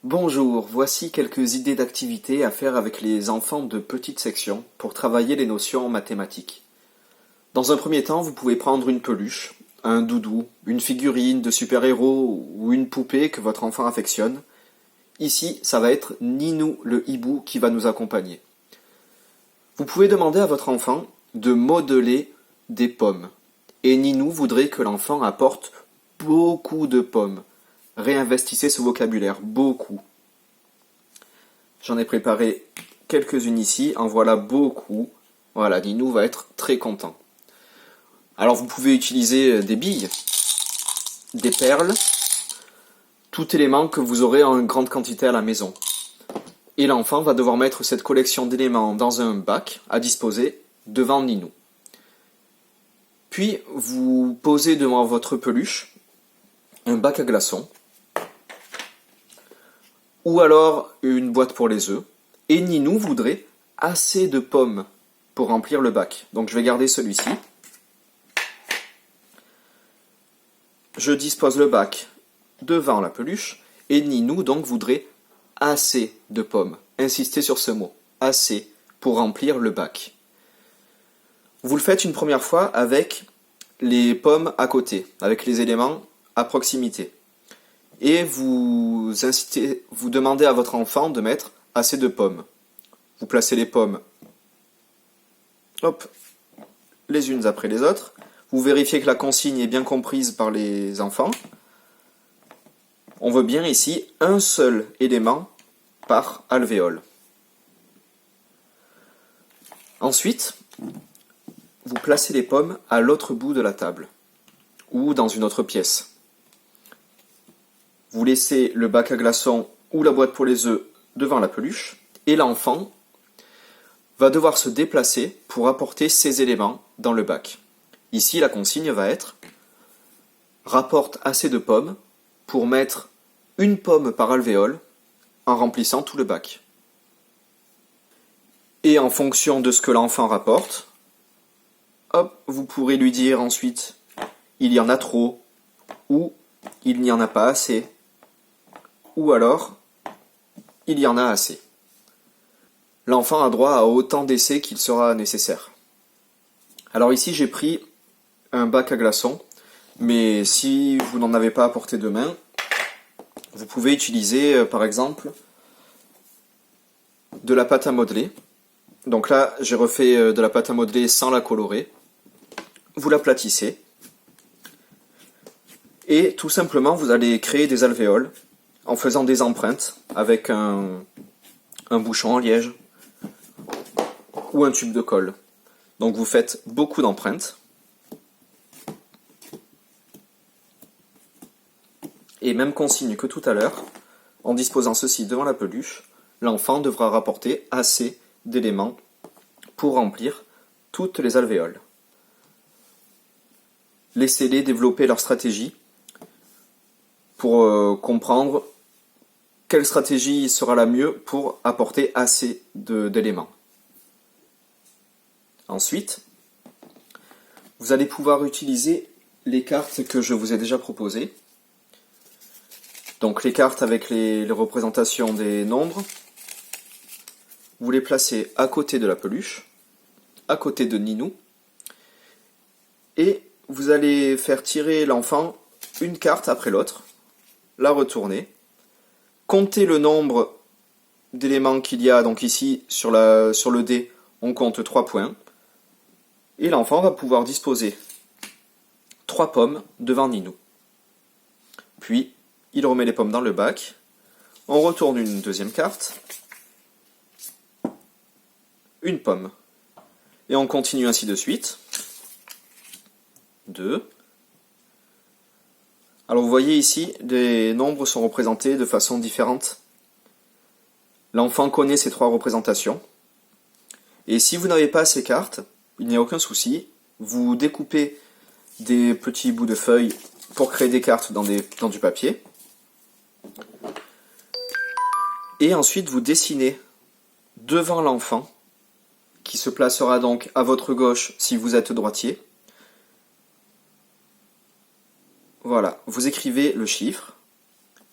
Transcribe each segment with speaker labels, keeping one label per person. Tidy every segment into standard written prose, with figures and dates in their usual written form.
Speaker 1: Bonjour, voici quelques idées d'activités à faire avec les enfants de petite section pour travailler les notions mathématiques. Dans un premier temps, vous pouvez prendre une peluche, un doudou, une figurine de super-héros ou une poupée que votre enfant affectionne. Ici, ça va être Ninou le hibou qui va nous accompagner. Vous pouvez demander à votre enfant de modeler des pommes. Et Ninou voudrait que l'enfant apporte beaucoup de pommes. Réinvestissez ce vocabulaire, beaucoup. J'en ai préparé quelques-unes ici, en voilà beaucoup. Voilà, Ninou va être très content. Alors vous pouvez utiliser des billes, des perles, tout élément que vous aurez en grande quantité à la maison. Et l'enfant va devoir mettre cette collection d'éléments dans un bac à disposer devant Ninou. Puis vous posez devant votre peluche un bac à glaçons, ou alors une boîte pour les œufs, et Ninou voudrait assez de pommes pour remplir le bac. Donc je vais garder celui-ci. Je dispose le bac devant la peluche, et Ninou donc voudrait assez de pommes. Insistez sur ce mot, assez, pour remplir le bac. Vous le faites une première fois avec les pommes à côté, avec les éléments à proximité. Et vous demandez à votre enfant de mettre assez de pommes. Vous placez les pommes, hop, les unes après les autres. Vous vérifiez que la consigne est bien comprise par les enfants. On veut bien ici un seul élément par alvéole. Ensuite, vous placez les pommes à l'autre bout de la table ou dans une autre pièce. Vous laissez le bac à glaçons ou la boîte pour les œufs devant la peluche et l'enfant va devoir se déplacer pour apporter ces éléments dans le bac. Ici, la consigne va être « Rapporte assez de pommes pour mettre une pomme par alvéole en remplissant tout le bac. » Et en fonction de ce que l'enfant rapporte, hop, vous pourrez lui dire ensuite « Il y en a trop » ou « Il n'y en a pas assez » ou alors « Il y en a assez ». L'enfant a droit à autant d'essais qu'il sera nécessaire. Alors ici, j'ai pris un bac à glaçons, mais si vous n'en avez pas à portée de main, vous pouvez utiliser par exemple de la pâte à modeler. Donc là, j'ai refait de la pâte à modeler sans la colorer. Vous l'aplatissez et tout simplement vous allez créer des alvéoles en faisant des empreintes avec un bouchon en liège ou un tube de colle. Donc vous faites beaucoup d'empreintes. Et même consigne que tout à l'heure, en disposant ceci devant la peluche, l'enfant devra rapporter assez d'éléments pour remplir toutes les alvéoles. Laissez-les développer leur stratégie pour comprendre quelle stratégie sera la mieux pour apporter assez d'éléments. Ensuite, vous allez pouvoir utiliser les cartes que je vous ai déjà proposées. Donc les cartes avec les représentations des nombres, vous les placez à côté de la peluche, à côté de Ninou, et vous allez faire tirer l'enfant une carte après l'autre, la retourner, compter le nombre d'éléments qu'il y a, donc ici sur le dé, on compte 3 points, et l'enfant va pouvoir disposer 3 pommes devant Ninou. Puis, il remet les pommes dans le bac, on retourne une deuxième carte, une pomme, et on continue ainsi de suite. 2. Alors vous voyez ici, les nombres sont représentés de façon différente. L'enfant connaît ces 3 représentations. Et si vous n'avez pas ces cartes, il n'y a aucun souci. Vous découpez des petits bouts de feuilles pour créer des cartes dans du papier. Et ensuite vous dessinez devant l'enfant, qui se placera donc à votre gauche si vous êtes droitier. Voilà, vous écrivez le chiffre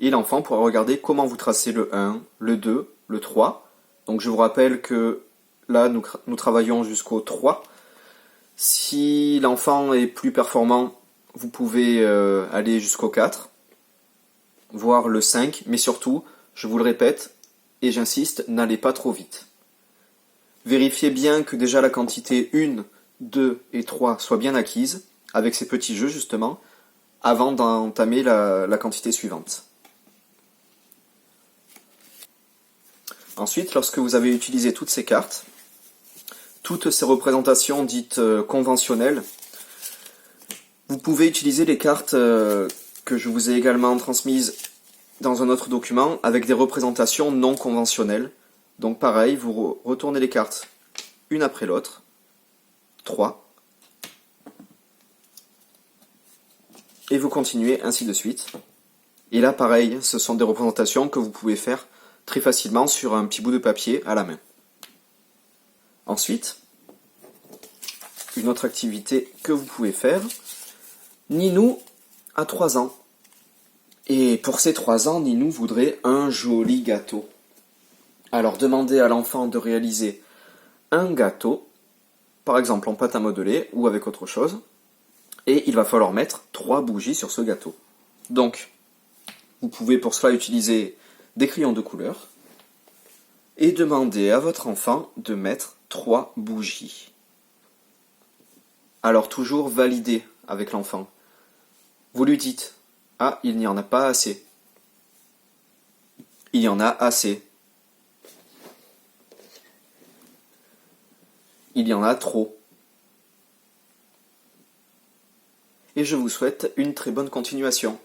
Speaker 1: Et l'enfant pourra regarder comment vous tracez le 1, le 2, le 3. Donc je vous rappelle que là, nous travaillons jusqu'au 3. Si l'enfant est plus performant, vous pouvez aller jusqu'au 4, voire le 5, mais surtout, je vous le répète, et j'insiste, n'allez pas trop vite. Vérifiez bien que déjà la quantité 1, 2 et 3 soit bien acquise, avec ces petits jeux justement, avant d'entamer la quantité suivante. Ensuite, lorsque vous avez utilisé toutes ces cartes, toutes ces représentations dites conventionnelles, vous pouvez utiliser les cartes que je vous ai également transmises dans un autre document avec des représentations non conventionnelles. Donc pareil, vous retournez les cartes une après l'autre, 3, et vous continuez ainsi de suite. Et là pareil, ce sont des représentations que vous pouvez faire très facilement sur un petit bout de papier à la main. Ensuite, une autre activité que vous pouvez faire, Ninou a 3 ans. Et pour ces 3 ans, Ninou voudrait un joli gâteau. Alors demandez à l'enfant de réaliser un gâteau, par exemple en pâte à modeler ou avec autre chose, et il va falloir mettre 3 bougies sur ce gâteau. Donc, vous pouvez pour cela utiliser des crayons de couleur et demander à votre enfant de mettre 3 bougies. Alors toujours valider avec l'enfant. Vous lui dites « Ah, il n'y en a pas assez. Il y en a assez. Il y en a trop. » Et je vous souhaite une très bonne continuation.